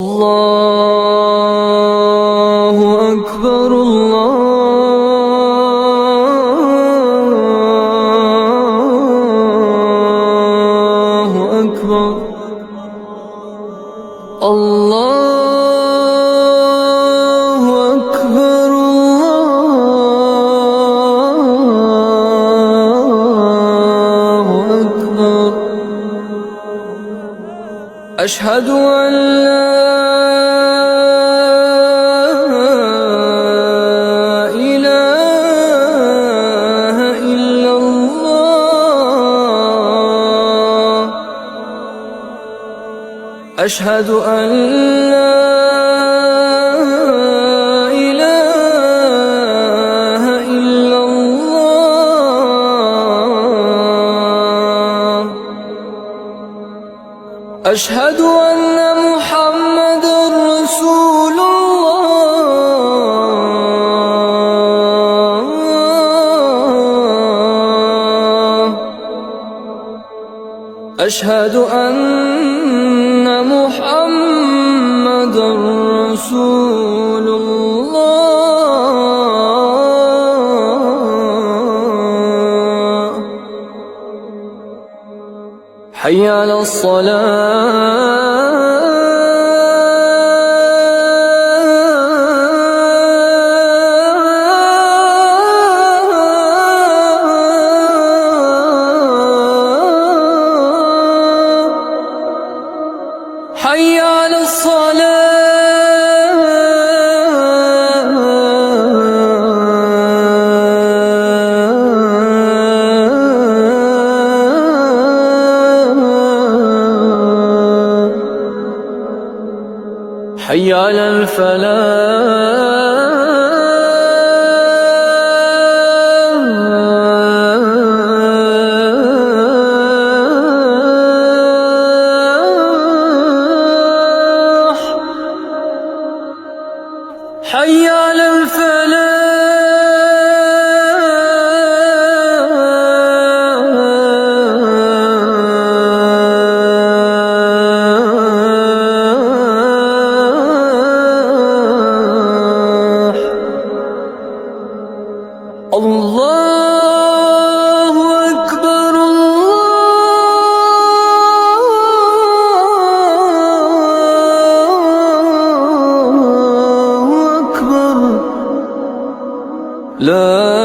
الله أكبر الله أكبر الله أكبر الله أكبر أشهد أن لا إله إلا الله أشهد أن لا إله إلا الله أشهد أن محمدًا رسول الله أشهد أن محمدًا رسول الله حي على الصلاة حي على الصلاة حي على الفلاح حي على الفلاح الله أكبر الله أكبر لا